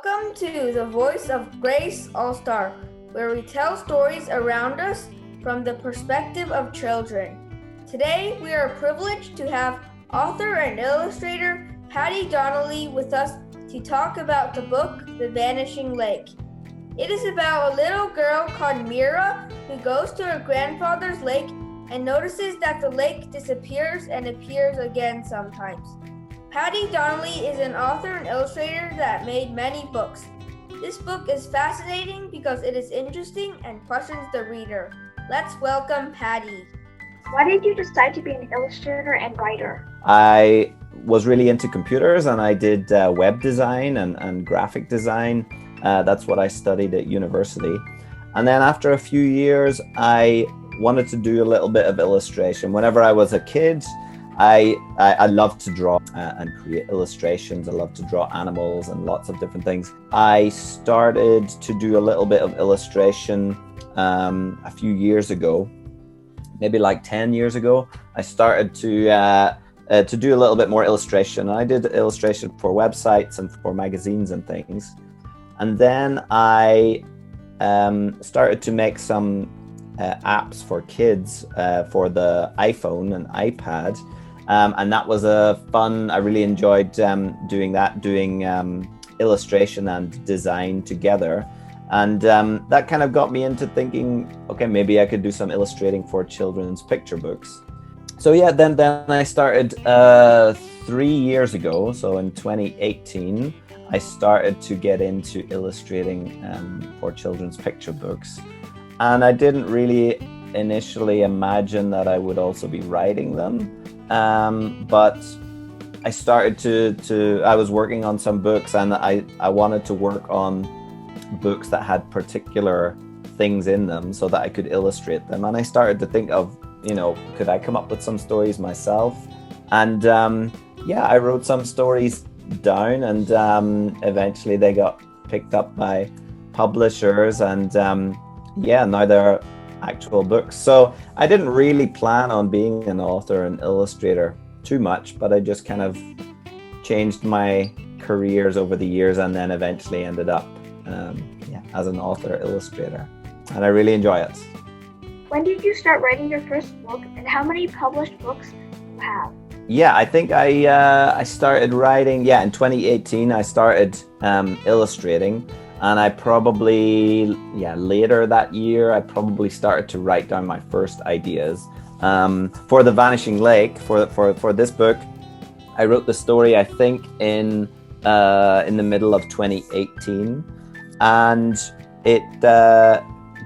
Welcome to the Voice of Grace-Allstar, where we tell stories around us from the perspective of children. Today, we are privileged to have author and illustrator Paddy Donnelly with us to talk about the book, The Vanishing Lake. It is about a little girl called Meara who goes to her grandfather's lake and notices that the lake disappears and appears again sometimes. Paddy Donnelly is an author and illustrator that made many books. This book is fascinating because it is interesting and questions the reader. Let's welcome Paddy. Why did you decide to be an illustrator and writer? I was really into computers and I did web design and graphic design. That's what I studied at university. And then after a few years, I wanted to do a little bit of illustration. Whenever I was a kid, I loved to draw and create illustrations. I loved to draw animals and lots of different things. I started to do a little bit of illustration a few years ago, maybe like 10 years ago. I started to do a little bit more illustration. I did illustration for websites and for magazines and things. And then I started to make some apps for kids for the iPhone and iPad. And that was fun. I really enjoyed doing illustration and design together. And that kind of got me into thinking, okay, maybe I could do some illustrating for children's picture books. So yeah, then I started 3 years ago. So in 2018, I started to get into illustrating for children's picture books. And I didn't really initially imagine that I would also be writing them. But I started I was working on some books and I wanted to work on books that had particular things in them so that I could illustrate them. And I started to think of, could I come up with some stories myself? And I wrote some stories down and eventually they got picked up by publishers and now they're actual books. So I didn't really plan on being an author and illustrator too much, but I just kind of changed my careers over the years and then eventually ended up as an author illustrator, and I really enjoy it. When did you start writing your first book, and how many published books do you have? Yeah, I think I started writing in 2018. I started illustrating. And I probably, later that year, I probably started to write down my first ideas. For The Vanishing Lake, for this book, I wrote the story, I think, in the middle of 2018. And it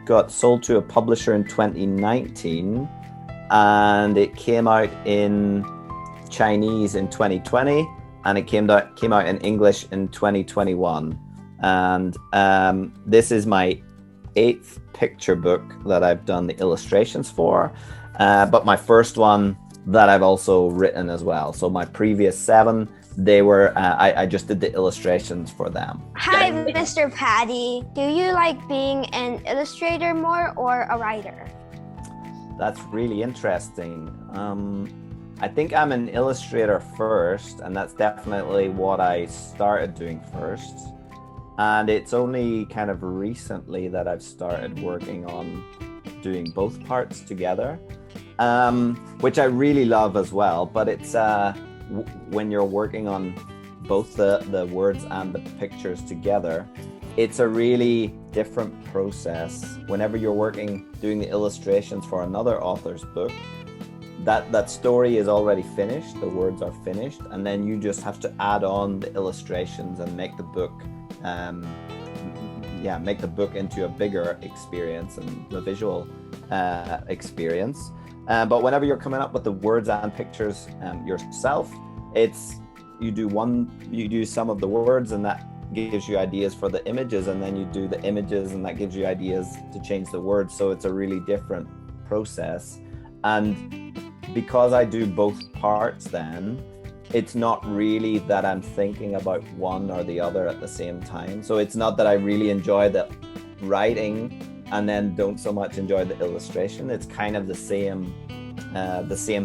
got sold to a publisher in 2019. And it came out in Chinese in 2020. And it came out in English in 2021. And this is my 8th picture book that I've done the illustrations for, but my first one that I've also written as well. So my previous 7, they were I just did the illustrations for them. Hi, Mr. Paddy. Do you like being an illustrator more or a writer? That's really interesting. I think I'm an illustrator first, and that's definitely what I started doing first. And it's only kind of recently that I've started working on doing both parts together, which I really love as well. But it's when you're working on both the words and the pictures together, it's a really different process. Whenever you're doing the illustrations for another author's book, that story is already finished, the words are finished, and then you just have to add on the illustrations and make the book into a bigger experience and the visual experience. But whenever you're coming up with the words and pictures yourself, you do some of the words and that gives you ideas for the images, and then you do the images and that gives you ideas to change the words. So it's a really different process. And because I do both parts, then it's not really that I'm thinking about one or the other at the same time. So it's not that I really enjoy the writing and then don't so much enjoy the illustration. It's kind of the same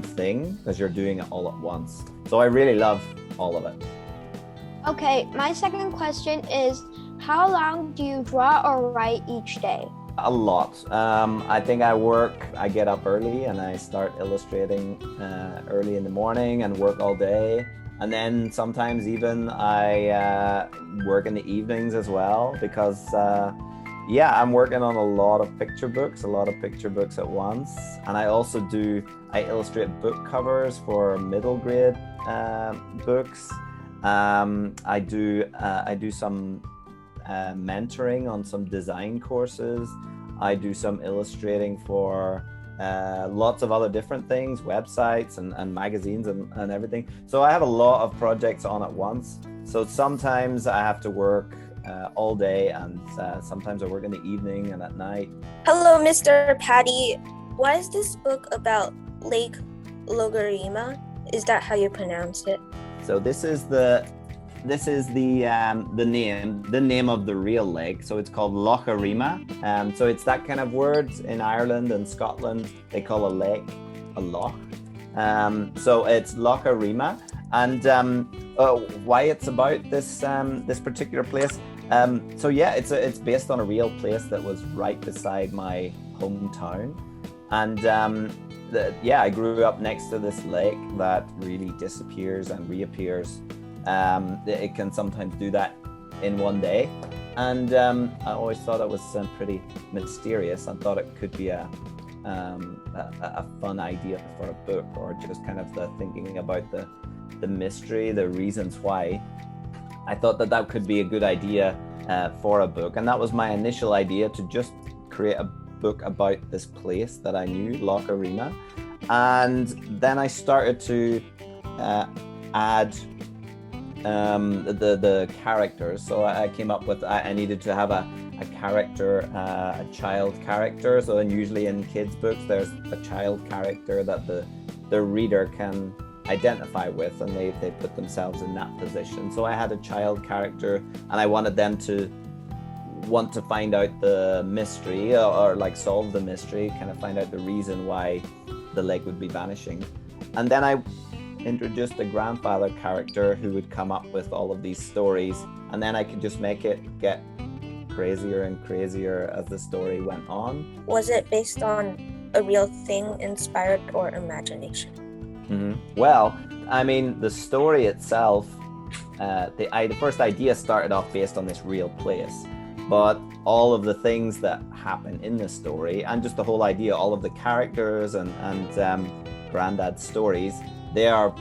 thing because you're doing it all at once. So I really love all of it. Okay, my second question is, how long do you draw or write each day? A lot. I think I get up early and I start illustrating early in the morning and work all day. And then sometimes even I work in the evenings as well because, I'm working on a lot of picture books at once. And I illustrate book covers for middle grade books. I do some mentoring on some design courses. I do some illustrating for lots of other different things, websites and magazines and everything. So I have a lot of projects on at once. So sometimes I have to work all day, and sometimes I work in the evening and at night. Hello, Mr. Paddy. What is this book about Lake Loughareema? Is that how you pronounce it? So this is the name of the real lake. So it's called Loughareema. So it's that kind of word. In Ireland and Scotland, they call a lake a loch. So it's Loughareema. And why it's about this particular place. It's based on a real place that was right beside my hometown. And I grew up next to this lake that really disappears and reappears. It can sometimes do that in one day, and I always thought it was pretty mysterious. I thought it could be a fun idea for a book, or just kind of the thinking about the mystery, the reasons why. I thought that could be a good idea for a book, and that was my initial idea, to just create a book about this place that I knew, Loughareema. And then I started to add the characters. So I came up with, I needed to have a character, a child character. So then usually in kids books there's a child character that the reader can identify with, and they put themselves in that position. So I had a child character, and I wanted them to want to find out the mystery, or like solve the mystery, kind of find out the reason why the lake would be vanishing. And then I introduced a grandfather character who would come up with all of these stories, and then I could just make it get crazier and crazier as the story went on. Was it based on a real thing, inspired, or imagination? Well, I mean, the story itself, the first idea started off based on this real place, but all of the things that happen in the story, and just the whole idea, all of the characters and granddad's stories, they are,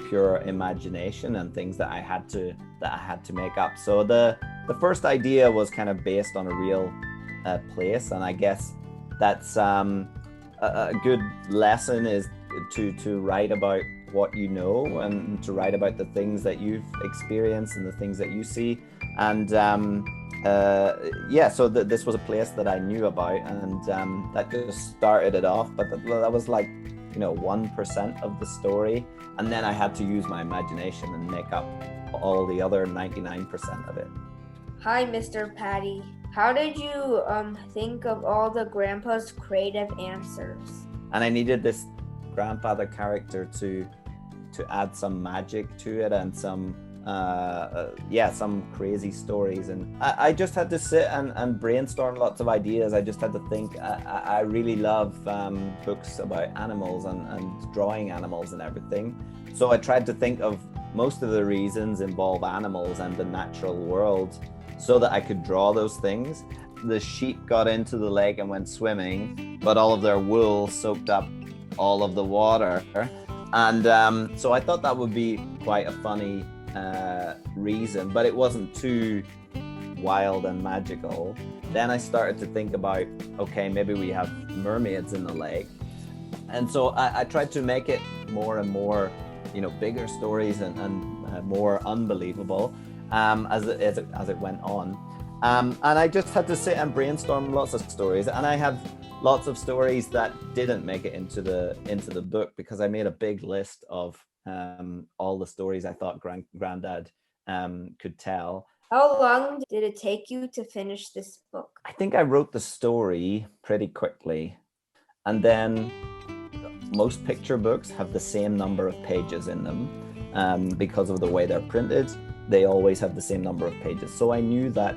pure imagination and things that I had to make up. So the first idea was kind of based on a real place, and I guess that's a good lesson is to write about what you know, and to write about the things that you've experienced and the things that you see. And so this was a place that I knew about, and that just started it off. But that was like 1% of the story, and then I had to use my imagination and make up all the other 99% of it. Hi, Mr. Paddy. How did you think of all the grandpa's creative answers? And I needed this grandfather character to add some magic to it, and some crazy stories. And I just had to sit and brainstorm lots of ideas. I just had to think. I really love books about animals and drawing animals and everything. So I tried to think of most of the reasons involve animals and the natural world, so that I could draw those things. The sheep got into the lake and went swimming, but all of their wool soaked up all of the water. And so I thought that would be quite a funny reason, but it wasn't too wild and magical. Then I started to think about, okay, maybe we have mermaids in the lake. And so I tried to make it more and more, bigger stories and more unbelievable as it went on. And I just had to sit and brainstorm lots of stories, and I have lots of stories that didn't make it into the book, because I made a big list of all the stories I thought granddad could tell. How long did it take you to finish this book? I think I wrote the story pretty quickly, and then most picture books have the same number of pages in them because of the way they're printed. they always have the same number of pages. So I knew that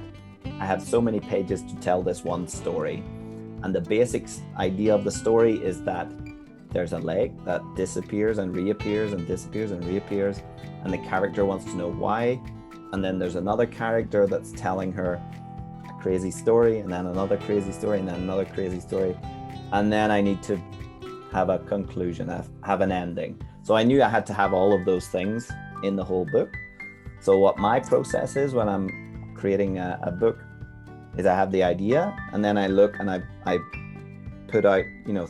I have so many pages to tell this one story. And the basic idea of the story is that there's a lake that disappears and reappears and disappears and reappears, and the character wants to know why. And then there's another character that's telling her a crazy story, and then another crazy story, and then another crazy story. And then I need to have a conclusion, have an ending. So I knew I had to have all of those things in the whole book. So what my process is when I'm creating a book is I have the idea, and then I look and I put out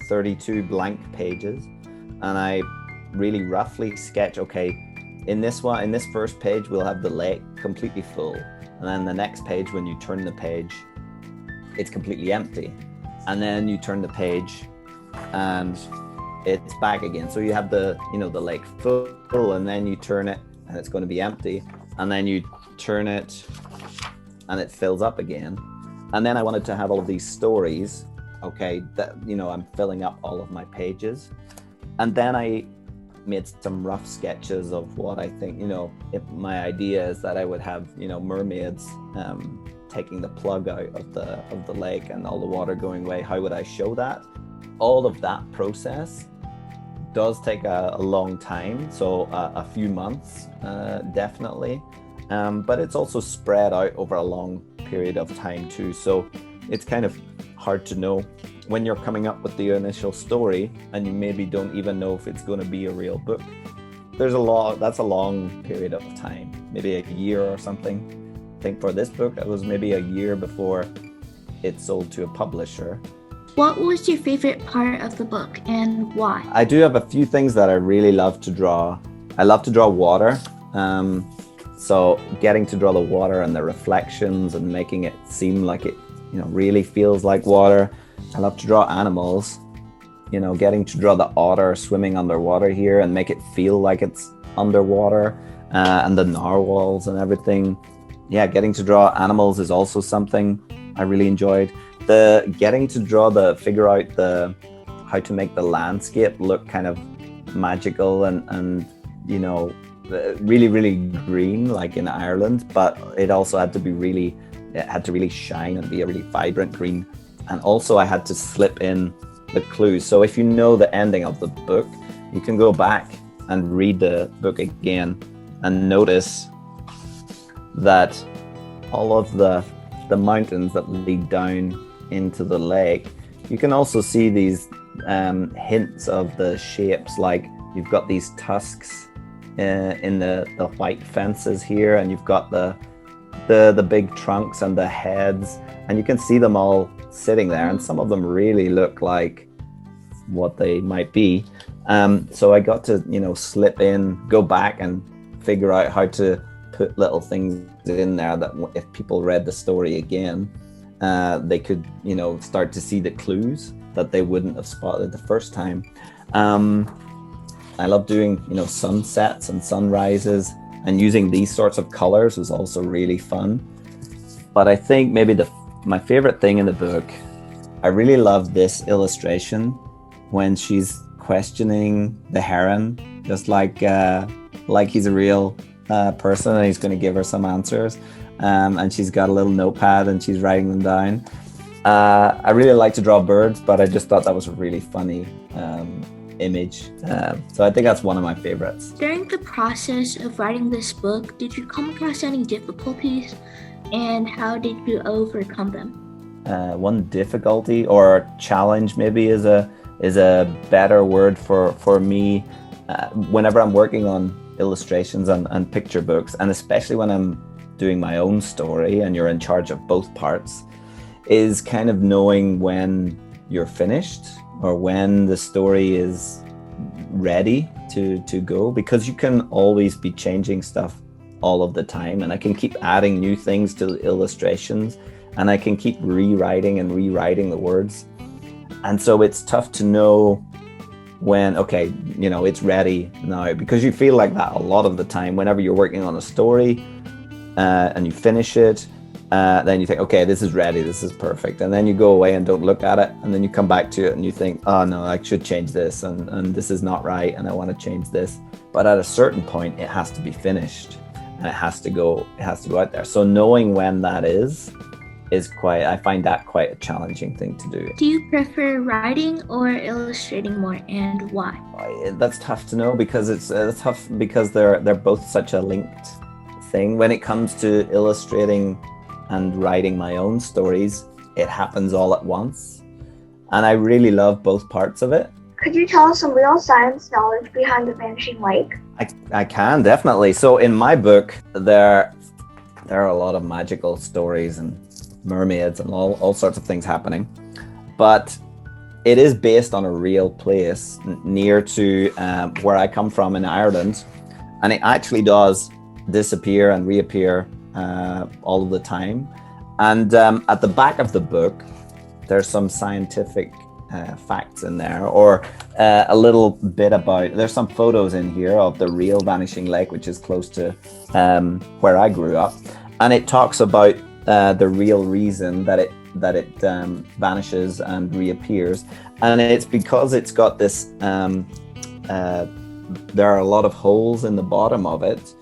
32 blank pages, and I really roughly sketch, okay, in this first page we'll have the lake completely full, and then the next page, when you turn the page, it's completely empty, and then you turn the page and it's back again. So you have the lake full, and then you turn it and it's going to be empty, and then you turn it and it fills up again. And then I wanted to have all of these stories, okay, that, I'm filling up all of my pages. And then I made some rough sketches of what I think, my idea is that I would have, mermaids taking the plug out of the lake and all the water going away. How would I show that? All of that process does take a long time, so a few months, definitely. But it's also spread out over a long period of time too. So it's kind of hard to know when you're coming up with the initial story and you maybe don't even know if it's going to be a real book. That's a long period of time, maybe a year or something. I think for this book, it was maybe a year before it sold to a publisher. What was your favorite part of the book and why? I do have a few things that I really love to draw. I love to draw water. So getting to draw the water and the reflections and making it seem like it, really feels like water. I love to draw animals, getting to draw the otter swimming underwater here and make it feel like it's underwater, and the narwhals and everything. Yeah, getting to draw animals is also something I really enjoyed. Getting to figure out how to make the landscape look kind of magical and really, really green, like in Ireland, but it also had to really shine and be a really vibrant green. And also I had to slip in the clues. So if you know the ending of the book, you can go back and read the book again and notice that all of the mountains that lead down into the lake, you can also see these hints of the shapes, like you've got these tusks in the white fences here, and you've got the big trunks and the heads, and you can see them all sitting there, and some of them really look like what they might be. So I got to slip in, go back and figure out how to put little things in there that if people read the story again, they could start to see the clues that they wouldn't have spotted the first time. I love doing sunsets and sunrises, and using these sorts of colors was also really fun. But I think maybe my favorite thing in the book, I really love this illustration when she's questioning the heron, just like he's a real person and he's going to give her some answers, and she's got a little notepad and she's writing them down. I really like to draw birds, but I just thought that was a really funny image. So I think that's one of my favorites. During the process of writing this book, did you come across any difficulties, and how did you overcome them? One difficulty or challenge maybe is a better word for me. Whenever I'm working on illustrations and picture books, and especially when I'm doing my own story and you're in charge of both parts, is kind of knowing when you're finished or when the story is ready to go, because you can always be changing stuff all of the time, and I can keep adding new things to the illustrations, and I can keep rewriting the words. And so it's tough to know when, okay, it's ready now, because you feel like that a lot of the time whenever you're working on a story and you finish it, then you think, okay, this is ready, this is perfect, and then you go away and don't look at it, and then you come back to it and you think, oh no, I should change this, and this is not right, and I want to change this. But at a certain point it has to be finished, and it has to go out there. So knowing when that is I find that quite a challenging thing to do. Do you prefer writing or illustrating more, and why? That's tough to know, because it's tough because they're both such a linked thing. When it comes to illustrating and writing my own stories, it happens all at once, and I really love both parts of it. Could you tell us some real science knowledge behind the Vanishing Lake? I can, definitely. So in my book, there are a lot of magical stories and mermaids and all sorts of things happening, but it is based on a real place near to where I come from in Ireland, and it actually does disappear and reappear all of the time. And at the back of the book, there's some scientific facts in there, or a little bit about, there's some photos in here of the real Vanishing Lake, which is close to where I grew up, and it talks about the real reason that it vanishes and reappears, and it's because it's got this there are a lot of holes in the bottom of it,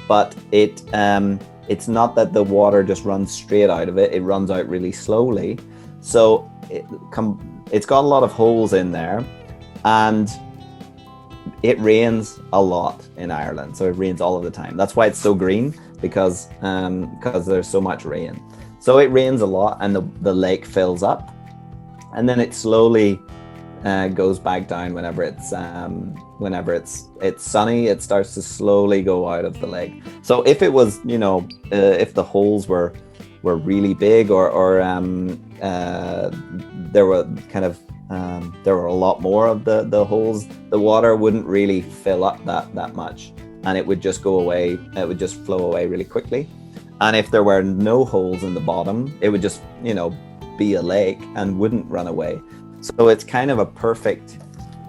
but it's not that the water just runs straight out of it, it runs out really slowly. So it's got a lot of holes in there, and it rains a lot in Ireland, so it rains all of the time. That's why it's so green, because there's so much rain. So it rains a lot, and the lake fills up, and then it slowly goes back down whenever it's sunny. It starts to slowly go out of the lake. So if it was, if the holes were really big, or there were there were a lot more of the holes, the water wouldn't really fill up that much, and it would just go away. It would just flow away really quickly. And if there were no holes in the bottom, it would just, be a lake and wouldn't run away. So it's kind of a perfect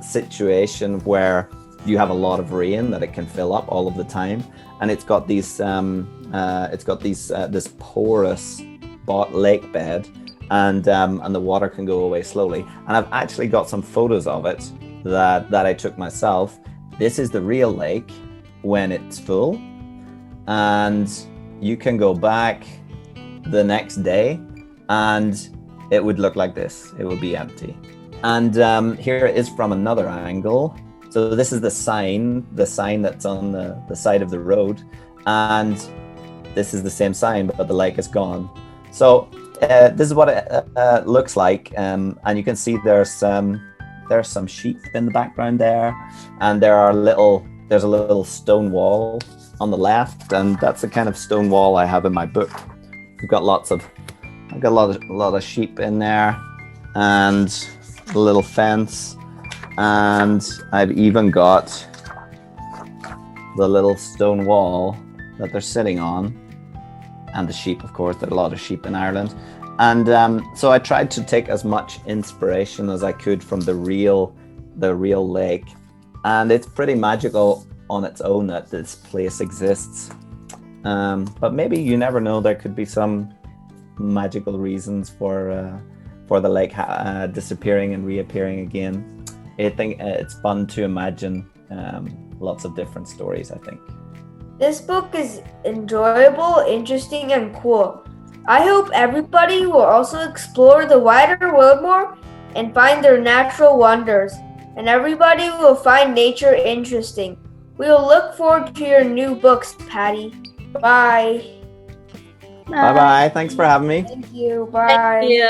situation where you have a lot of rain that it can fill up all of the time, and it's got these this porous lake bed, and the water can go away slowly. And I've actually got some photos of it that I took myself. This is the real lake when it's full, and you can go back the next day and it would look like this. It would be empty. And here it is from another angle. So this is the sign that's on the side of the road, and this is the same sign, but the lake is gone. So this is what it looks like, and you can see there's some sheep in the background there, and there's a little stone wall on the left, and that's the kind of stone wall I have in my book. I've got a lot of sheep in there, and a little fence, and I've even got the little stone wall that they're sitting on, and the sheep, of course. There are a lot of sheep in Ireland, and so I tried to take as much inspiration as I could from the real lake, and it's pretty magical on its own that this place exists. But maybe, you never know, there could be some magical reasons for the lake disappearing and reappearing again. I think it's fun to imagine lots of different stories, I think. This book is enjoyable, interesting, and cool. I hope everybody will also explore the wider world more and find their natural wonders, and everybody will find nature interesting. We will look forward to your new books, Paddy. Bye. Bye-bye. Thanks for having me. Thank you. Bye. Thank you.